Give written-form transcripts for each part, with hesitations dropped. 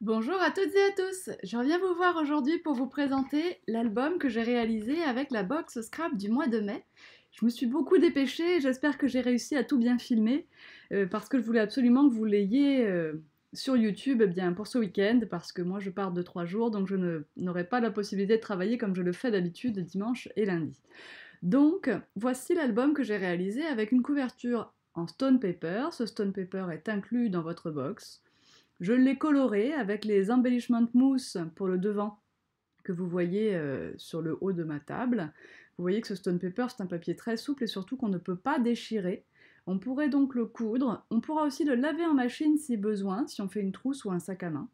Bonjour à toutes et à tous, je reviens vous voir aujourd'hui pour vous présenter l'album que j'ai réalisé avec la box Scrap du mois de mai. Je me suis beaucoup dépêchée et j'espère que j'ai réussi à tout bien filmer parce que je voulais absolument que vous l'ayez sur YouTube bien, pour ce week-end parce que moi je pars de 3 jours donc n'aurai pas la possibilité de travailler comme je le fais d'habitude dimanche et lundi. Donc voici l'album que j'ai réalisé avec une couverture en stone paper. Ce stone paper est inclus dans votre box. Je l'ai coloré avec les embellishment mousse pour le devant que vous voyez sur le haut de ma table. Vous voyez que ce stone paper, c'est un papier très souple et surtout qu'on ne peut pas déchirer. On pourrait donc le coudre. On pourra aussi le laver en machine si besoin, si on fait une trousse ou un sac à main.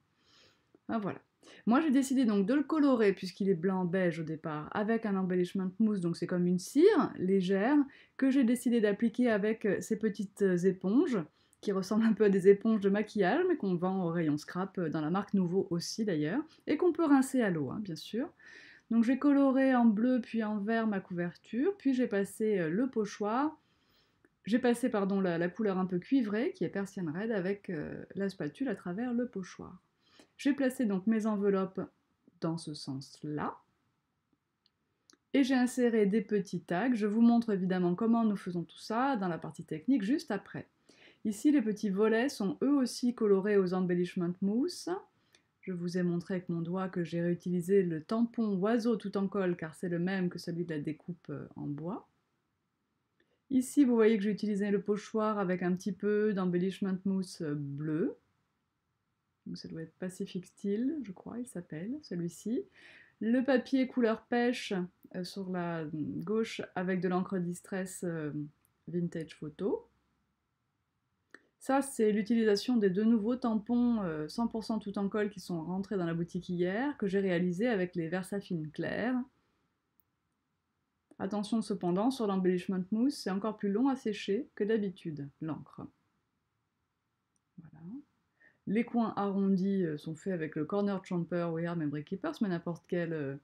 Ah, voilà. Moi, j'ai décidé donc de le colorer, puisqu'il est blanc-beige au départ, avec un embellishment mousse, donc c'est comme une cire légère, que j'ai décidé d'appliquer avec ces petites éponges, qui ressemblent un peu à des éponges de maquillage, mais qu'on vend au rayon scrap, dans la marque Nouveau aussi d'ailleurs, et qu'on peut rincer à l'eau, hein, bien sûr. Donc j'ai coloré en bleu puis en vert ma couverture, puis j'ai passé le pochoir, j'ai passé pardon, la couleur un peu cuivrée, qui est persienne red, avec la spatule à travers le pochoir. J'ai placé donc mes enveloppes dans ce sens-là. Et j'ai inséré des petits tags. Je vous montre évidemment comment nous faisons tout ça dans la partie technique juste après. Ici, les petits volets sont eux aussi colorés aux embellishment mousse. Je vous ai montré avec mon doigt que j'ai réutilisé le tampon oiseau tout en colle car c'est le même que celui de la découpe en bois. Ici, vous voyez que j'ai utilisé le pochoir avec un petit peu d'embellishment mousse bleu. Donc ça doit être Pacific Steel, je crois, il s'appelle, celui-ci. Le papier couleur pêche sur la gauche avec de l'encre distress vintage photo. Ça, c'est l'utilisation des deux nouveaux tampons 100% tout en colle qui sont rentrés dans la boutique hier, que j'ai réalisé avec les Versafine clairs. Attention cependant, sur l'embellishment mousse, c'est encore plus long à sécher que d'habitude, l'encre. Voilà. Les coins arrondis sont faits avec le Corner Champer Wear Memory Keepers, mais n'importe quelle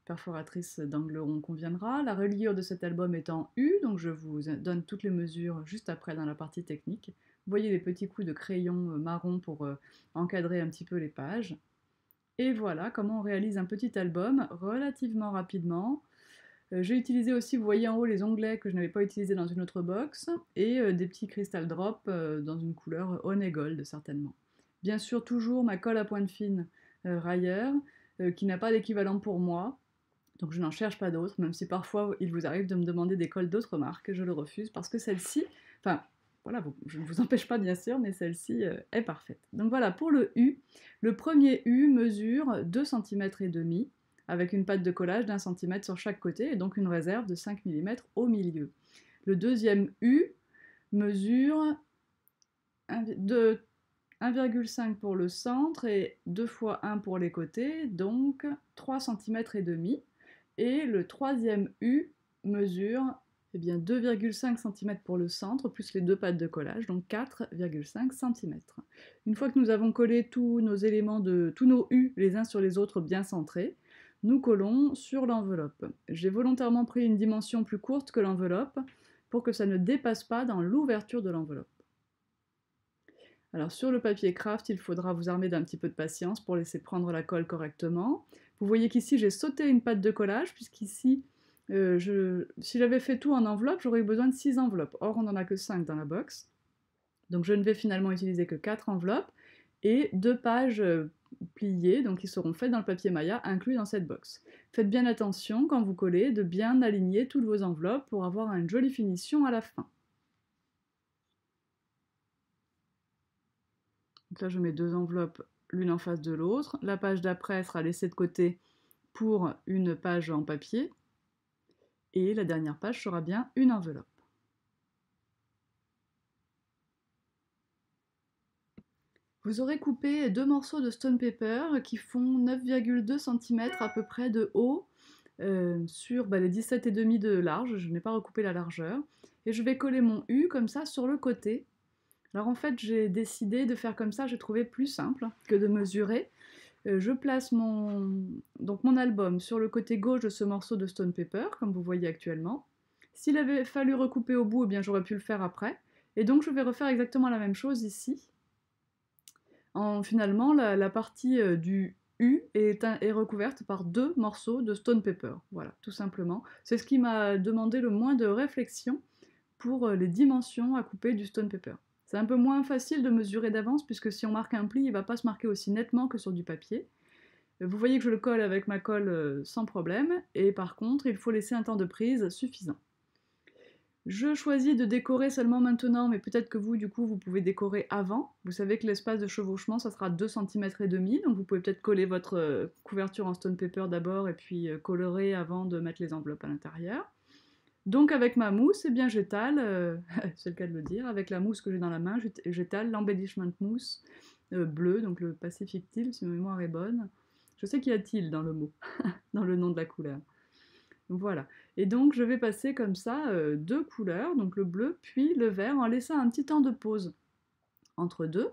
perforatrice d'angle rond conviendra. La reliure de cet album est en U, donc je vous donne toutes les mesures juste après dans la partie technique. Vous voyez les petits coups de crayon marron pour encadrer un petit peu les pages. Et voilà comment on réalise un petit album relativement rapidement. J'ai utilisé aussi, vous voyez en haut, les onglets que je n'avais pas utilisés dans une autre box, et des petits crystal drops dans une couleur honey gold certainement. Bien sûr, toujours ma colle à pointe fine Rayer, qui n'a pas d'équivalent pour moi, donc je n'en cherche pas d'autres, même si parfois il vous arrive de me demander des colles d'autres marques, je le refuse parce que celle-ci, enfin voilà, je ne vous empêche pas bien sûr, mais celle-ci est parfaite. Donc voilà, pour le U, le premier U mesure 2,5 cm avec une patte de collage d'1 cm sur chaque côté et donc une réserve de 5 mm au milieu. Le deuxième U mesure 1,5 pour le centre et 2 fois 1 pour les côtés, donc 3,5 cm. Et le troisième U mesure eh bien, 2,5 cm pour le centre, plus les deux pattes de collage, donc 4,5 cm. Une fois que nous avons collé tous nos éléments, tous nos U les uns sur les autres bien centrés, nous collons sur l'enveloppe. J'ai volontairement pris une dimension plus courte que l'enveloppe pour que ça ne dépasse pas dans l'ouverture de l'enveloppe. Alors sur le papier craft, il faudra vous armer d'un petit peu de patience pour laisser prendre la colle correctement. Vous voyez qu'ici j'ai sauté une patte de collage, puisqu'ici, si j'avais fait tout en enveloppe, j'aurais eu besoin de 6 enveloppes. Or, on n'en a que 5 dans la box. Donc je ne vais finalement utiliser que 4 enveloppes et 2 pages pliées, donc qui seront faites dans le papier Maya inclus dans cette box. Faites bien attention quand vous collez de bien aligner toutes vos enveloppes pour avoir une jolie finition à la fin. Donc là, je mets 2 enveloppes l'une en face de l'autre. La page d'après sera laissée de côté pour une page en papier. Et la dernière page sera bien une enveloppe. Vous aurez coupé 2 morceaux de stone paper qui font 9,2 cm à peu près de haut sur les 17,5 de large. Je n'ai pas recoupé la largeur. Et je vais coller mon U comme ça sur le côté. Alors en fait, j'ai décidé de faire comme ça, j'ai trouvé plus simple que de mesurer. Je place donc mon album sur le côté gauche de ce morceau de stone paper, comme vous voyez actuellement. S'il avait fallu recouper au bout, eh bien j'aurais pu le faire après. Et donc je vais refaire exactement la même chose ici, Finalement, la partie du U est recouverte par 2 morceaux de stone paper. Voilà, tout simplement. C'est ce qui m'a demandé le moins de réflexion pour les dimensions à couper du stone paper. C'est un peu moins facile de mesurer d'avance puisque si on marque un pli, il ne va pas se marquer aussi nettement que sur du papier. Vous voyez que je le colle avec ma colle sans problème, et par contre, il faut laisser un temps de prise suffisant. Je choisis de décorer seulement maintenant, mais peut-être que vous, du coup, vous pouvez décorer avant. Vous savez que l'espace de chevauchement, ça sera 2,5 cm, donc vous pouvez peut-être coller votre couverture en stone paper d'abord, et puis colorer avant de mettre les enveloppes à l'intérieur. Donc avec ma mousse, eh bien j'étale, c'est le cas de le dire, avec la mousse que j'ai dans la main, j'étale l'embellishment mousse bleu, donc le Pacific Teal, si ma mémoire est bonne. Je sais qu'il y a teal dans le mot, dans le nom de la couleur. Voilà. Et donc je vais passer comme ça 2 couleurs, donc le bleu puis le vert, en laissant un petit temps de pause entre deux.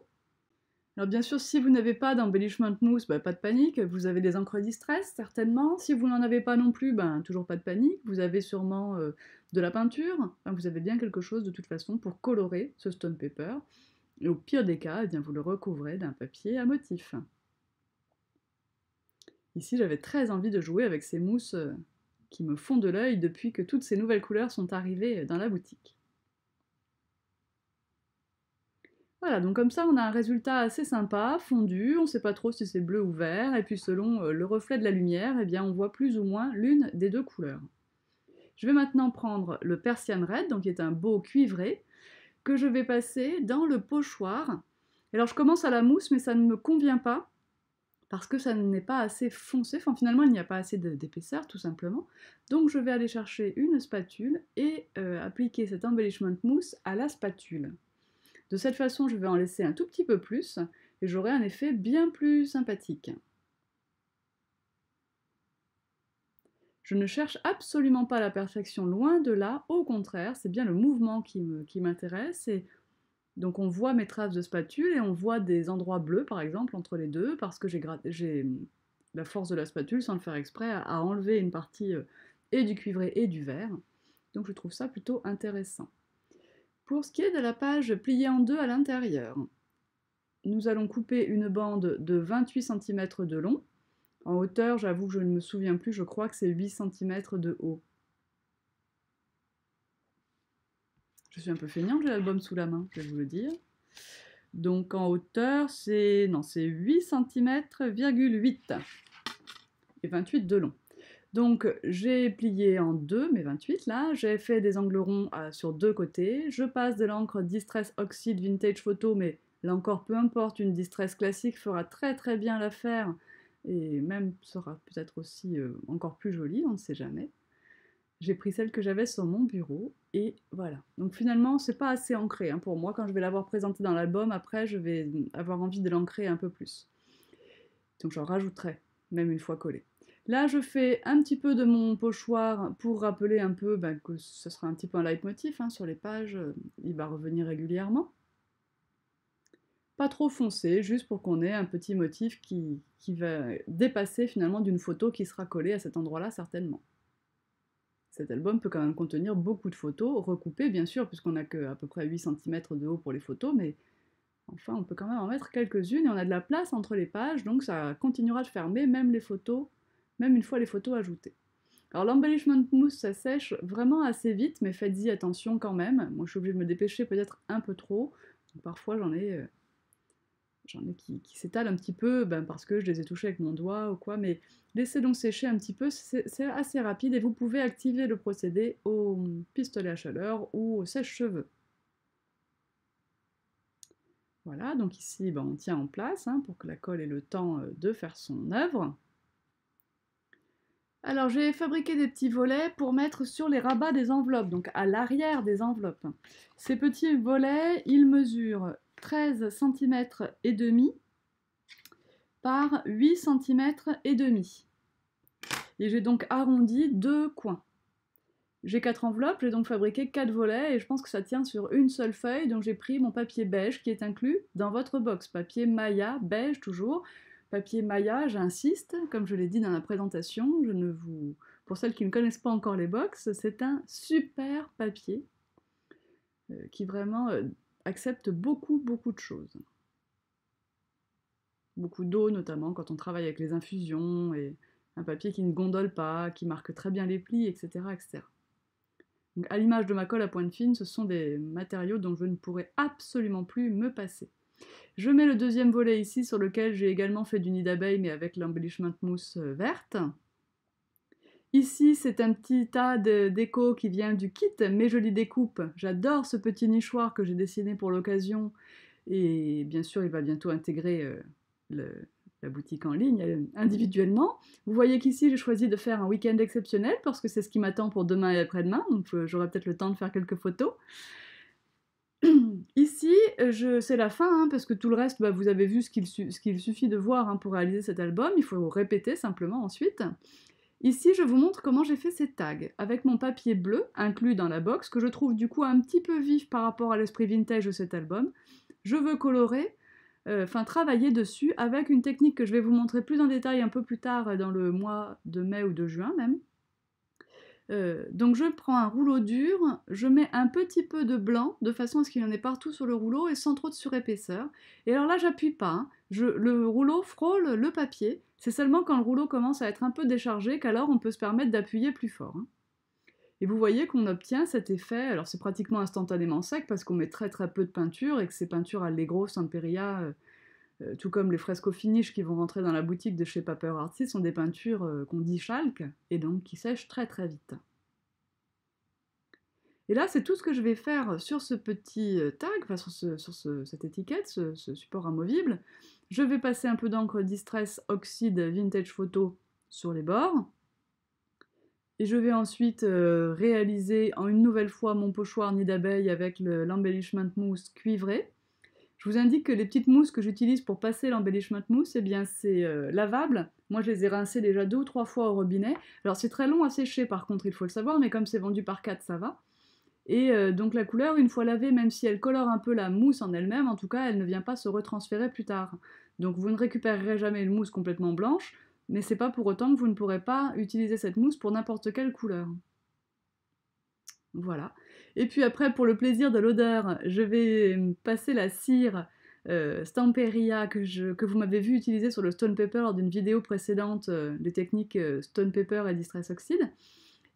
Alors bien sûr, si vous n'avez pas d'embellishment mousse, bah, pas de panique, vous avez des encres distress certainement. Si vous n'en avez pas non plus, ben, toujours pas de panique, vous avez sûrement de la peinture, enfin, vous avez bien quelque chose de toute façon pour colorer ce stone paper. Et au pire des cas, eh bien, vous le recouvrez d'un papier à motif. Ici, j'avais très envie de jouer avec ces mousses qui me font de l'œil depuis que toutes ces nouvelles couleurs sont arrivées dans la boutique. Voilà, donc comme ça on a un résultat assez sympa, fondu, on ne sait pas trop si c'est bleu ou vert, et puis selon le reflet de la lumière, eh bien on voit plus ou moins l'une des deux couleurs. Je vais maintenant prendre le Persian Red, donc qui est un beau cuivré, que je vais passer dans le pochoir. Alors je commence à la mousse, mais ça ne me convient pas, parce que ça n'est pas assez foncé, enfin finalement il n'y a pas assez d'épaisseur tout simplement. Donc je vais aller chercher une spatule et appliquer cet embellishment mousse à la spatule. De cette façon, je vais en laisser un tout petit peu plus et j'aurai un effet bien plus sympathique. Je ne cherche absolument pas la perfection, loin de là, au contraire, c'est bien le mouvement qui m'intéresse. Et donc on voit mes traces de spatule et on voit des endroits bleus par exemple entre les deux parce que j'ai la force de la spatule sans le faire exprès à enlever une partie et du cuivré et du vert. Donc je trouve ça plutôt intéressant. Pour ce qui est de la page pliée en deux à l'intérieur, nous allons couper une bande de 28 cm de long. En hauteur, j'avoue que je ne me souviens plus, je crois que c'est 8 cm de haut. Je suis un peu feignante, j'ai l'album sous la main, je vais vous le dire. Donc en hauteur, c'est 8 cm,8 et 28 de long. Donc j'ai plié en deux mes 28 là, j'ai fait des angles ronds sur deux côtés, je passe de l'encre Distress Oxide Vintage Photo, mais là encore peu importe, une Distress classique fera très très bien l'affaire, et même sera peut-être aussi encore plus jolie, on ne sait jamais. J'ai pris celle que j'avais sur mon bureau, et voilà. Donc finalement, c'est pas assez ancré hein, pour moi, quand je vais l'avoir présentée dans l'album, après je vais avoir envie de l'ancrer un peu plus. Donc j'en rajouterai, même une fois collé. Là, je fais un petit peu de mon pochoir pour rappeler un peu que ce sera un petit peu un leitmotiv hein, sur les pages, il va revenir régulièrement. Pas trop foncé, juste pour qu'on ait un petit motif qui va dépasser finalement d'une photo qui sera collée à cet endroit-là certainement. Cet album peut quand même contenir beaucoup de photos, recoupées bien sûr, puisqu'on n'a qu'à peu près 8 cm de haut pour les photos, mais enfin, on peut quand même en mettre quelques-unes et on a de la place entre les pages, donc ça continuera de fermer même les photos, même une fois les photos ajoutées. Alors l'embellishment mousse, ça sèche vraiment assez vite, mais faites-y attention quand même. Moi, je suis obligée de me dépêcher peut-être un peu trop. Donc, parfois, j'en ai qui s'étalent un petit peu parce que je les ai touchés avec mon doigt ou quoi, mais laissez donc sécher un petit peu, c'est assez rapide et vous pouvez activer le procédé au pistolet à chaleur ou au sèche-cheveux. Voilà, donc ici, on tient en place hein, pour que la colle ait le temps de faire son œuvre. Alors, j'ai fabriqué des petits volets pour mettre sur les rabats des enveloppes, donc à l'arrière des enveloppes. Ces petits volets, ils mesurent 13 cm et demi par 8 cm et demi. Et j'ai donc arrondi deux coins. J'ai 4 enveloppes, j'ai donc fabriqué 4 volets et je pense que ça tient sur une seule feuille, donc j'ai pris mon papier beige qui est inclus dans votre box, papier Maya, beige toujours. Papier Maya, j'insiste, comme je l'ai dit dans la présentation, pour celles qui ne connaissent pas encore les box, c'est un super papier qui vraiment accepte beaucoup de choses. beaucoup d'eau notamment quand on travaille avec les infusions, et un papier qui ne gondole pas, qui marque très bien les plis, etc. etc. Donc, à l'image de ma colle à pointe fine, ce sont des matériaux dont je ne pourrais absolument plus me passer. Je mets le deuxième volet ici sur lequel j'ai également fait du nid d'abeille mais avec l'embellishment mousse verte. Ici, c'est un petit tas de déco qui vient du kit Mes Jolies Découpes. J'adore ce petit nichoir que j'ai dessiné pour l'occasion. Et bien sûr, il va bientôt intégrer la boutique en ligne individuellement. Vous voyez qu'ici, j'ai choisi de faire un week-end exceptionnel parce que c'est ce qui m'attend pour demain et après-demain. Donc j'aurai peut-être le temps de faire quelques photos. Ici, c'est la fin, hein, parce que tout le reste, bah, vous avez vu ce qu'il suffit de voir, hein, pour réaliser cet album. Il faut répéter simplement ensuite. Ici, je vous montre comment j'ai fait ces tags, avec mon papier bleu, inclus dans la box, que je trouve du coup un petit peu vif par rapport à l'esprit vintage de cet album. Je veux colorer, travailler dessus, avec une technique que je vais vous montrer plus en détail un peu plus tard dans le mois de mai ou de juin même. Donc je prends un rouleau dur, je mets un petit peu de blanc, de façon à ce qu'il y en ait partout sur le rouleau, et sans trop de surépaisseur. Et alors là, j'appuie pas, hein. Le rouleau frôle le papier, c'est seulement quand le rouleau commence à être un peu déchargé qu'alors on peut se permettre d'appuyer plus fort, hein. Et vous voyez qu'on obtient cet effet, alors c'est pratiquement instantanément sec, parce qu'on met très très peu de peinture, et que ces peintures Allegro, Samperia, tout comme les fresco finish qui vont rentrer dans la boutique de chez Paper Artist, sont des peintures qu'on dit chalk, et donc qui sèchent très très vite. Et là, c'est tout ce que je vais faire sur ce petit tag, enfin sur cette étiquette, ce support amovible. Je vais passer un peu d'encre Distress Oxide Vintage Photo sur les bords. Et je vais ensuite réaliser une nouvelle fois mon pochoir nid d'abeille avec l'embellishment mousse cuivré. Je vous indique que les petites mousses que j'utilise pour passer l'embellishment mousse, eh bien c'est lavable. Moi je les ai rincées déjà 2 ou 3 fois au robinet. Alors c'est très long à sécher par contre, il faut le savoir, mais comme c'est vendu par 4, ça va. Et donc la couleur, une fois lavée, même si elle colore un peu la mousse en elle-même, en tout cas elle ne vient pas se retransférer plus tard. Donc vous ne récupérerez jamais une mousse complètement blanche, mais c'est pas pour autant que vous ne pourrez pas utiliser cette mousse pour n'importe quelle couleur. Voilà. Et puis après, pour le plaisir de l'odeur, je vais passer la cire Stamperia que vous m'avez vu utiliser sur le Stone Paper lors d'une vidéo précédente, des techniques Stone Paper et Distress Oxide.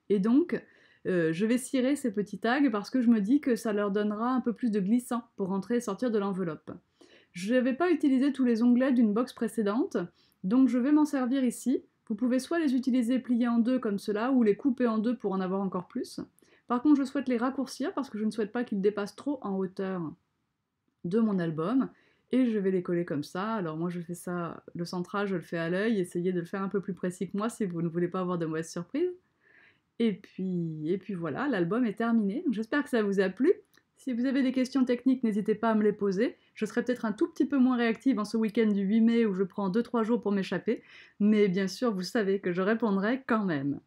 Et donc, je vais cirer ces petits tags parce que je me dis que ça leur donnera un peu plus de glissant pour rentrer et sortir de l'enveloppe. Je ne vais pas utiliser tous les onglets d'une box précédente, donc je vais m'en servir ici. Vous pouvez soit les utiliser pliés en deux comme cela, ou les couper en deux pour en avoir encore plus. Par contre, je souhaite les raccourcir parce que je ne souhaite pas qu'ils dépassent trop en hauteur de mon album. Et je vais les coller comme ça. Alors moi je fais ça, le centrage je le fais à l'œil, essayez de le faire un peu plus précis que moi si vous ne voulez pas avoir de mauvaises surprises. Et puis voilà, l'album est terminé. J'espère que ça vous a plu. Si vous avez des questions techniques, n'hésitez pas à me les poser. Je serai peut-être un tout petit peu moins réactive en ce week-end du 8 mai où je prends 2-3 jours pour m'échapper. Mais bien sûr, vous savez que je répondrai quand même.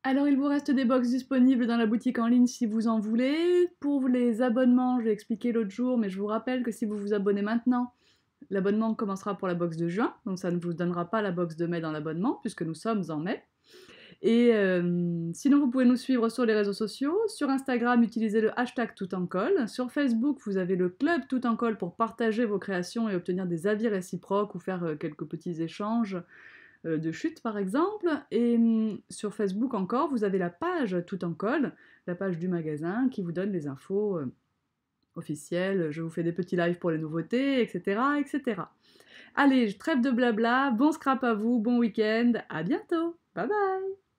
Alors il vous reste des box disponibles dans la boutique en ligne si vous en voulez. Pour les abonnements, j'ai expliqué l'autre jour, mais je vous rappelle que si vous vous abonnez maintenant, l'abonnement commencera pour la box de juin, donc ça ne vous donnera pas la box de mai dans l'abonnement, puisque nous sommes en mai. Et sinon, vous pouvez nous suivre sur les réseaux sociaux. Sur Instagram, utilisez le hashtag Toutencolle. Sur Facebook, vous avez le club Toutencolle pour partager vos créations et obtenir des avis réciproques ou faire quelques petits échanges de chute par exemple. Et sur Facebook encore, vous avez la page Toutencolle, la page du magasin qui vous donne les infos officielles. Je vous fais des petits lives pour les nouveautés, etc. etc. Allez, trêve de blabla, bon scrap à vous, bon week-end, à bientôt, bye bye.